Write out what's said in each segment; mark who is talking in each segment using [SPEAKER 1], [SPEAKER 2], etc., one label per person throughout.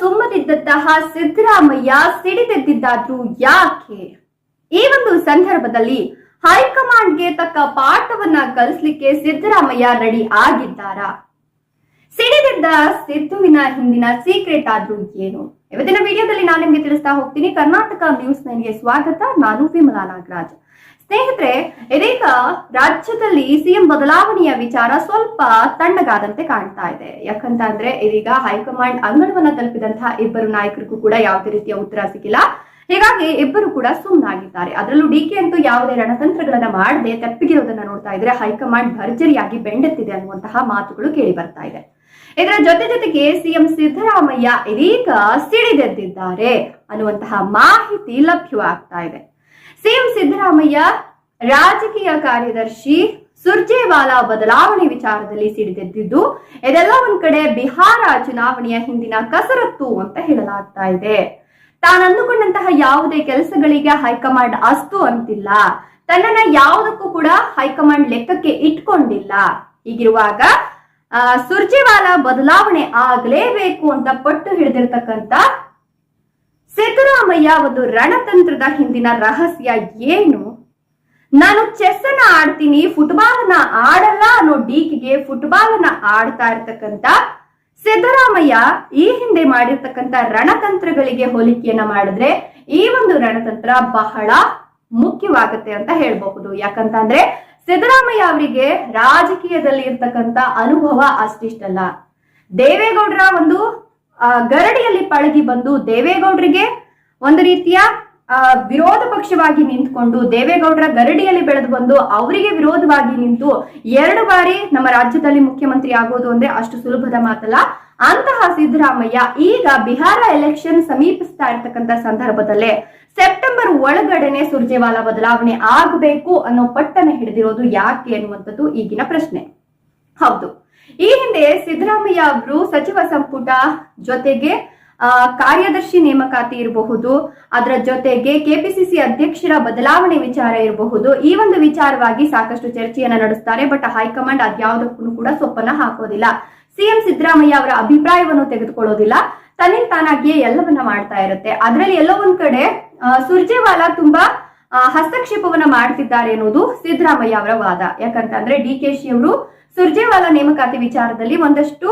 [SPEAKER 1] ಸುಮ್ಮನಿದ್ದಂತಹ ಸಿದ್ದರಾಮಯ್ಯ ಸಿಡಿದೆದ್ದಿದ್ದಾದ್ರೂ ಯಾಕೆ? ಈ ಒಂದು ಸಂದರ್ಭದಲ್ಲಿ ಹೈಕಮಾಂಡ್ಗೆ ತಕ್ಕ ಪಾಠವನ್ನ ಕಲಿಸ್ಲಿಕ್ಕೆ ಸಿದ್ದರಾಮಯ್ಯ ರೆಡಿ ಆಗಿದ್ದಾರಾ? ಸಿಡಿದೆದ್ದ ಸಿದ್ದುವಿನ ಹಿಂದಿನ ಸೀಕ್ರೆಟ್ ಆದ್ರೂ ಏನು? ಇವತ್ತಿನ ವಿಡಿಯೋದಲ್ಲಿ ನಾನು ನಿಮಗೆ ತಿಳಿಸ್ತಾ ಹೋಗ್ತೀನಿ. ಕರ್ನಾಟಕ ನ್ಯೂಸ್ 9ಗೆ ಸ್ವಾಗತ. ನಾನು ವಿಮಲಾ ನಾಗರಾಜ್. ಸ್ನೇಹಿತರೆ, ಇದೀಗ ರಾಜ್ಯದಲ್ಲಿ ಸಿಎಂ ಬದಲಾವಣೆಯ ವಿಚಾರ ಸ್ವಲ್ಪ ತಣ್ಣಗಾದಂತೆ ಕಾಣ್ತಾ ಇದೆ. ಯಾಕಂತಂದ್ರೆ ಇದೀಗ ಹೈಕಮಾಂಡ್ ಅಂಗಳವನ್ನ ತಲುಪಿದಂತಹ ಇಬ್ಬರು ನಾಯಕರಿಗೂ ಕೂಡ ಯಾವುದೇ ರೀತಿಯ ಉತ್ತರ ಸಿಕ್ಕಿಲ್ಲ. ಹೀಗಾಗಿ ಇಬ್ಬರು ಕೂಡ ಸುಮ್ಮನಾಗಿದ್ದಾರೆ. ಅದರಲ್ಲೂ ಡಿಕೆ ಅಂತೂ ಯಾವುದೇ ರಣತಂತ್ರಗಳನ್ನ ಮಾಡದೆ ತಪ್ಪಿಗಿರೋದನ್ನ ನೋಡ್ತಾ ಇದ್ರೆ ಹೈಕಮಾಂಡ್ ಭರ್ಜರಿಯಾಗಿ ಬೆಂಡೆತ್ತಿದೆ ಅನ್ನುವಂತಹ ಮಾತುಗಳು ಕೇಳಿ ಬರ್ತಾ ಇದೆ. ಇದರ ಜೊತೆಗೆ ಸಿಎಂ ಸಿದ್ದರಾಮಯ್ಯ ಇದೀಗ ಸಿಡಿದೆದ್ದಿದ್ದಾರೆ ಅನ್ನುವಂತಹ ಮಾಹಿತಿ ಲಭ್ಯವಾಗ್ತಾ ಇದೆ. ಸಿಎಂ ಸಿದ್ದರಾಮಯ್ಯ ರಾಜಕೀಯ ಕಾರ್ಯದರ್ಶಿ ಸುರ್ಜೇವಾಲಾ ಬದಲಾವಣೆ ವಿಚಾರದಲ್ಲಿ ಸಿಡಿದೆದ್ದಿದ್ದು, ಇದೆಲ್ಲ ಒಂದ್ ಕಡೆ ಬಿಹಾರ ಚುನಾವಣೆಯ ಹಿಂದಿನ ಕಸರತ್ತು ಅಂತ ಹೇಳಲಾಗ್ತಾ ಇದೆ. ತಾನು ಅಂದುಕೊಂಡಂತಹ ಯಾವುದೇ ಕೆಲಸಗಳಿಗೆ ಹೈಕಮಾಂಡ್ ಅಸ್ತು ಅಂತಿಲ್ಲ, ತನ್ನನ್ನ ಯಾವುದಕ್ಕೂ ಕೂಡ ಹೈಕಮಾಂಡ್ ಲೆಕ್ಕಕ್ಕೆ ಇಟ್ಕೊಂಡಿಲ್ಲ. ಹೀಗಿರುವಾಗ ಸುರ್ಜೇವಾಲಾ ಬದಲಾವಣೆ ಆಗಲೇಬೇಕು ಅಂತ ಪಟ್ಟು ಹಿಡಿದಿರ್ತಕ್ಕಂಥ ಸಿದ್ದರಾಮಯ್ಯ ಒಂದು ರಣತಂತ್ರದ ಹಿಂದಿನ ರಹಸ್ಯ ಏನು? ನಾನು ಚೆಸ್ ಅನ್ನ ಆಡ್ತೀನಿ, ಫುಟ್ಬಾಲ್ ಅನ್ನ ಆಡಲ್ಲ ಅನ್ನೋ ಡಿಕೆಗೆ ಫುಟ್ಬಾಲ್ ಅನ್ನ ಆಡ್ತಾ ಇರ್ತಕ್ಕಂಥ ಸಿದ್ದರಾಮಯ್ಯ ಈ ಹಿಂದೆ ಮಾಡಿರ್ತಕ್ಕಂಥ ರಣತಂತ್ರಗಳಿಗೆ ಹೋಲಿಕೆಯನ್ನ ಮಾಡಿದ್ರೆ ಈ ಒಂದು ರಣತಂತ್ರ ಬಹಳ ಮುಖ್ಯವಾಗುತ್ತೆ ಅಂತ ಹೇಳ್ಬಹುದು. ಯಾಕಂತಂದ್ರೆ ಸಿದ್ದರಾಮಯ್ಯ ಅವರಿಗೆ ರಾಜಕೀಯದಲ್ಲಿ ಇರ್ತಕ್ಕಂಥ ಅನುಭವ ಅಷ್ಟಿಷ್ಟಲ್ಲ. ದೇವೇಗೌಡರ ಒಂದು ಗರಡಿಯಲ್ಲಿ ಪಳಗಿ ಬಂದು ದೇವೇಗೌಡರಿಗೆ ಒಂದು ರೀತಿಯ ವಿರೋಧ ಪಕ್ಷವಾಗಿ ನಿಂತ್ಕೊಂಡು ದೇವೇಗೌಡರ ಗರಡಿಯಲ್ಲಿ ಬೆಳೆದು ಬಂದು ಅವರಿಗೆ ವಿರೋಧವಾಗಿ ನಿಂತು 2 ಬಾರಿ ನಮ್ಮ ರಾಜ್ಯದಲ್ಲಿ ಮುಖ್ಯಮಂತ್ರಿ ಆಗೋದು ಅಂದ್ರೆ ಅಷ್ಟು ಸುಲಭದ ಮಾತಲ್ಲ. ಅಂತಹ ಸಿದ್ದರಾಮಯ್ಯ ಈಗ ಬಿಹಾರ ಎಲೆಕ್ಷನ್ ಸಮೀಪಿಸ್ತಾ ಇರ್ತಕ್ಕಂಥ ಸಂದರ್ಭದಲ್ಲೇ ಸೆಪ್ಟೆಂಬರ್ ಒಳಗಡೆನೆ ಸುರ್ಜೇವಾಲಾ ಬದಲಾವಣೆ ಆಗಬೇಕು ಅನ್ನೋ ಪಟ್ಟನೆ ಹಿಡಿದಿರೋದು ಯಾಕೆ ಅನ್ನುವಂಥದ್ದು ಈಗಿನ ಪ್ರಶ್ನೆ. ಹೌದು, ಈ ಹಿಂದೆ ಸಿದ್ದರಾಮಯ್ಯ ಅವರು ಸಚಿವ ಸಂಪುಟ ಜೊತೆಗೆ ಕಾರ್ಯದರ್ಶಿ ನೇಮಕಾತಿ ಇರಬಹುದು, ಅದರ ಜೊತೆಗೆ ಕೆಪಿಸಿಸಿ ಅಧ್ಯಕ್ಷರ ಬದಲಾವಣೆ ವಿಚಾರ ಇರಬಹುದು. ಈ ಒಂದು ವಿಚಾರವಾಗಿ ಸಾಕಷ್ಟು ಚರ್ಚೆಯನ್ನ ನಡೆಸ್ತಾರೆ. ಬಟ್ ಹೈಕಮಾಂಡ್ ಅದ್ಯಾವುದಕ್ಕೂ ಕೂಡ ಸೊಪ್ಪನ್ನ ಹಾಕೋದಿಲ್ಲ. ಸಿಎಂ ಸಿದ್ದರಾಮಯ್ಯ ಅವರ ಅಭಿಪ್ರಾಯವನ್ನು ತೆಗೆದುಕೊಳ್ಳೋದಿಲ್ಲ, ತನ್ನಿಂದ ತಾನಾಗಿಯೇ ಎಲ್ಲವನ್ನ ಮಾಡ್ತಾ ಇರುತ್ತೆ. ಅದರಲ್ಲಿ ಎಲ್ಲೋ ಒಂದ್ ಕಡೆ ಸುರ್ಜೇವಾಲಾ ತುಂಬಾ ಹಸ್ತಕ್ಷೇಪವನ್ನ ಮಾಡ್ತಿದ್ದಾರೆ ಅನ್ನೋದು ಸಿದ್ದರಾಮಯ್ಯ ಅವರ ವಾದ. ಯಾಕಂತಂದ್ರೆ ಡಿಕೆಶಿ ಅವರು ಸುರ್ಜೇವಾಲಾ ನೇಮಕಾತಿ ವಿಚಾರದಲ್ಲಿ ಒಂದಷ್ಟು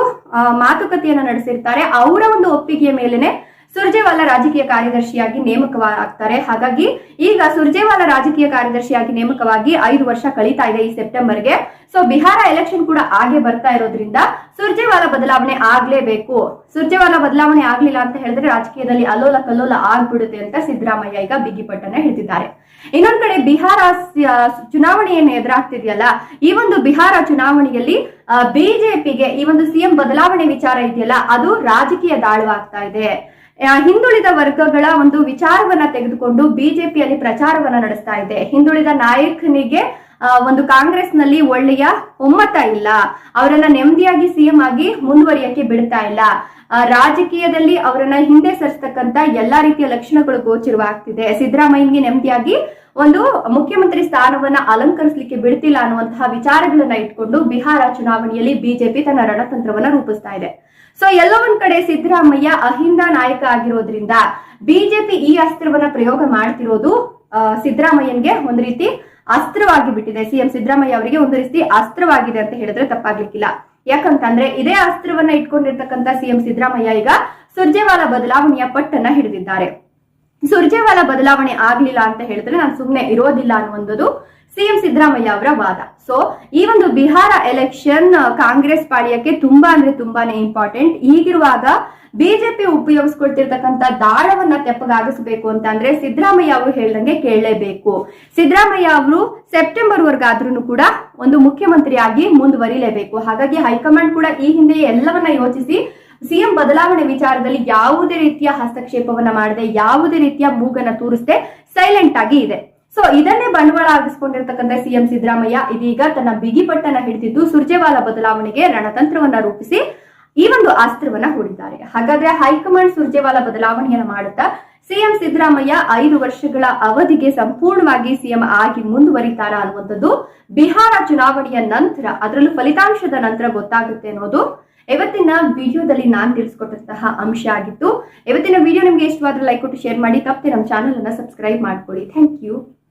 [SPEAKER 1] ಮಾತುಕತೆಯನ್ನ ನಡೆಸಿರ್ತಾರೆ. ಅವರ ಒಂದು ಒಪ್ಪಿಗೆಯ ಮೇಲೆನೆ ಸುರ್ಜೇವಾಲಾ ರಾಜಕೀಯ ಕಾರ್ಯದರ್ಶಿಯಾಗಿ ನೇಮಕವಾಗ್ತಾರೆ. ಹಾಗಾಗಿ ಈಗ ಸುರ್ಜೇವಾಲಾ ರಾಜಕೀಯ ಕಾರ್ಯದರ್ಶಿಯಾಗಿ ನೇಮಕವಾಗಿ 5 ವರ್ಷ ಕಳೀತಾ ಇದೆ ಈ ಸೆಪ್ಟೆಂಬರ್ಗೆ. ಸೊ ಬಿಹಾರ ಎಲೆಕ್ಷನ್ ಕೂಡ ಹಾಗೆ ಬರ್ತಾ ಇರೋದ್ರಿಂದ ಸುರ್ಜೇವಾಲಾ ಬದಲಾವಣೆ ಆಗ್ಲೇಬೇಕು. ಸುರ್ಜೇವಾಲಾ ಬದಲಾವಣೆ ಆಗ್ಲಿಲ್ಲ ಅಂತ ಹೇಳಿದ್ರೆ ರಾಜಕೀಯದಲ್ಲಿ ಅಲ್ಲೋಲ ಕಲ್ಲೋಲ ಆಗ್ಬಿಡುತ್ತೆ ಅಂತ ಸಿದ್ದರಾಮಯ್ಯ ಈಗ ಬಿಗಿಪಟ್ಟನ್ನ ಹಿಡಿದಿದ್ದಾರೆ. ಇನ್ನೊಂದ್ ಕಡೆ ಬಿಹಾರ ಚುನಾವಣೆಯನ್ನು ಎದುರಾಗ್ತಿದೆಯಲ್ಲ, ಈ ಒಂದು ಬಿಹಾರ ಚುನಾವಣೆಯಲ್ಲಿ ಬಿಜೆಪಿಗೆ ಈ ಒಂದು ಸಿಎಂ ಬದಲಾವಣೆ ವಿಚಾರ ಇದೆಯಲ್ಲ, ಅದು ರಾಜಕೀಯ ದಾಳವಾಗ್ತಾ ಇದೆ. ಹಿಂದುಳಿದ ವರ್ಗಗಳ ಒಂದು ವಿಚಾರವನ್ನ ತೆಗೆದುಕೊಂಡು ಬಿಜೆಪಿಯಲ್ಲಿ ಪ್ರಚಾರವನ್ನ ನಡೆಸ್ತಾ ಇದೆ. ಹಿಂದುಳಿದ ನಾಯಕನಿಗೆ ಒಂದು ಕಾಂಗ್ರೆಸ್ ನಲ್ಲಿ ಒಳ್ಳೆಯ ಒಮ್ಮತ ಇಲ್ಲ, ಅವರನ್ನ ನೆಮ್ಮದಿಯಾಗಿ ಸಿಎಂ ಆಗಿ ಮುಂದುವರಿಯಕ್ಕೆ ಬಿಡ್ತಾ ಇಲ್ಲ, ರಾಜಕೀಯದಲ್ಲಿ ಅವರನ್ನ ಹಿಂದೆ ಸರಿಸತಕ್ಕಂತ ಎಲ್ಲಾ ರೀತಿಯ ಲಕ್ಷಣಗಳು ಗೋಚರವಾಗ್ತಿದೆ, ಸಿದ್ದರಾಮಯ್ಯನಿಗೆ ನೆಮ್ಮದಿಯಾಗಿ ಒಂದು ಮುಖ್ಯಮಂತ್ರಿ ಸ್ಥಾನವನ್ನ ಅಲಂಕರಿಸಲಿಕ್ಕೆ ಬಿಡ್ತಿಲ್ಲ ಅನ್ನುವಂತಹ ವಿಚಾರಗಳನ್ನ ಇಟ್ಕೊಂಡು ಬಿಹಾರ ಚುನಾವಣೆಯಲ್ಲಿ ಬಿಜೆಪಿ ತನ್ನ ರಣತಂತ್ರವನ್ನ ರೂಪಿಸ್ತಾ ಇದೆ. ಸೊ ಎಲ್ಲ ಒಂದ್ ಕಡೆ ಸಿದ್ದರಾಮಯ್ಯ ಅಹಿಂದ ನಾಯಕ ಆಗಿರೋದ್ರಿಂದ ಬಿಜೆಪಿ ಈ ಅಸ್ತ್ರವನ್ನ ಪ್ರಯೋಗ ಮಾಡ್ತಿರೋದು ಸಿದ್ದರಾಮಯ್ಯನ್ಗೆ ಒಂದು ರೀತಿ ಅಸ್ತ್ರವಾಗಿ ಬಿಟ್ಟಿದೆ. ಸಿಎಂ ಸಿದ್ದರಾಮಯ್ಯ ಅವರಿಗೆ ಒಂದು ರೀತಿ ಅಸ್ತ್ರವಾಗಿದೆ ಅಂತ ಹೇಳಿದ್ರೆ ತಪ್ಪಾಗ್ಲಿಕ್ಕಿಲ್ಲ. ಯಾಕಂತಂದ್ರೆ ಇದೇ ಅಸ್ತ್ರವನ್ನ ಇಟ್ಕೊಂಡಿರ್ತಕ್ಕಂಥ ಸಿಎಂ ಸಿದ್ದರಾಮಯ್ಯ ಈಗ ಸುರ್ಜೇವಾಲಾ ಬದಲಾವಣೆಯ ಪಟ್ಟನ್ನ ಹಿಡಿದಿದ್ದಾರೆ. ಸುರ್ಜೇವಾಲಾ ಬದಲಾವಣೆ ಆಗ್ಲಿಲ್ಲ ಅಂತ ಹೇಳಿದ್ರೆ ನಾನು ಸುಮ್ನೆ ಇರೋದಿಲ್ಲ ಅನ್ನುವಂಥದ್ದು ಸಿಎಂ ಸಿದ್ದರಾಮಯ್ಯ ಅವರ ವಾದ. ಸೊ ಈ ಒಂದು ಬಿಹಾರ ಎಲೆಕ್ಷನ್ ಕಾಂಗ್ರೆಸ್ ಪಾಳ್ಯಕ್ಕೆ ತುಂಬಾ ಅಂದ್ರೆ ತುಂಬಾನೇ ಇಂಪಾರ್ಟೆಂಟ್. ಹೀಗಿರುವಾಗ ಬಿಜೆಪಿ ಉಪಯೋಗಿಸ್ಕೊಳ್ತಿರ್ತಕ್ಕಂಥ ದಾಳವನ್ನ ತೆಪ್ಪಗಾಗಿಸಬೇಕು ಅಂತ ಅಂದ್ರೆ ಸಿದ್ದರಾಮಯ್ಯ ಅವರು ಹೇಳ್ದಂಗೆ ಕೇಳಲೇಬೇಕು. ಸಿದ್ದರಾಮಯ್ಯ ಅವರು ಸೆಪ್ಟೆಂಬರ್ ವರ್ಗಾದ್ರೂ ಕೂಡ ಒಂದು ಮುಖ್ಯಮಂತ್ರಿಯಾಗಿ ಮುಂದುವರಿಲೇಬೇಕು. ಹಾಗಾಗಿ ಹೈಕಮಾಂಡ್ ಕೂಡ ಈ ಹಿಂದೆ ಎಲ್ಲವನ್ನ ಯೋಚಿಸಿ ಸಿಎಂ ಬದಲಾವಣೆ ವಿಚಾರದಲ್ಲಿ ಯಾವುದೇ ರೀತಿಯ ಹಸ್ತಕ್ಷೇಪವನ್ನ ಮಾಡದೆ, ಯಾವುದೇ ರೀತಿಯ ಮೂಗನ್ನ ತೂರಿಸದೆ ಸೈಲೆಂಟ್ ಆಗಿ ಇದೆ. ಸೊ ಇದನ್ನೇ ಬಂಡವಾಳ ಆಗಿಸ್ಕೊಂಡಿರ್ತಕ್ಕಂಥ ಸಿಎಂ ಸಿದ್ದರಾಮಯ್ಯ ಇದೀಗ ತನ್ನ ಬಿಗಿಪಟ್ಟನ್ನ ಹಿಡಿದಿದ್ದು ಸುರ್ಜೇವಾಲಾ ಬದಲಾವಣೆಗೆ ರಣತಂತ್ರವನ್ನ ರೂಪಿಸಿ ಈ ಒಂದು ಅಸ್ತ್ರವನ್ನ ಹೂಡಿದ್ದಾರೆ. ಹಾಗಾದ್ರೆ ಹೈಕಮಾಂಡ್ ಸುರ್ಜೇವಾಲಾ ಬದಲಾವಣೆಯನ್ನ ಮಾಡುತ್ತಾ ಸಿಎಂ ಸಿದ್ದರಾಮಯ್ಯ 5 ವರ್ಷಗಳ ಅವಧಿಗೆ ಸಂಪೂರ್ಣವಾಗಿ ಸಿಎಂ ಆಗಿ ಮುಂದುವರಿತಾರಾ ಅನ್ನುವಂಥದ್ದು ಬಿಹಾರ ಚುನಾವಣೆಯ ನಂತರ, ಅದರಲ್ಲೂ ಫಲಿತಾಂಶದ ನಂತರ ಗೊತ್ತಾಗುತ್ತೆ ಅನ್ನೋದು ಇವತ್ತಿನ ವಿಡಿಯೋದಲ್ಲಿ ನಾನು ತಿಳಿಸ್ಕೊಟ್ಟಂತಹ ಅಂಶ ಆಗಿತ್ತು. ಇವತ್ತಿನ ವಿಡಿಯೋ ನಿಮ್ಗೆ ಇಷ್ಟವಾದ್ರೆ ಲೈಕ್ ಕೊಟ್ಟು ಶೇರ್ ಮಾಡಿ, ತಪ್ಪದೆ ನಮ್ಮ ಚಾನಲ್ ಅನ್ನ ಸಬ್ಸ್ಕ್ರೈಬ್ ಮಾಡ್ಕೊಳ್ಳಿ. Thank you.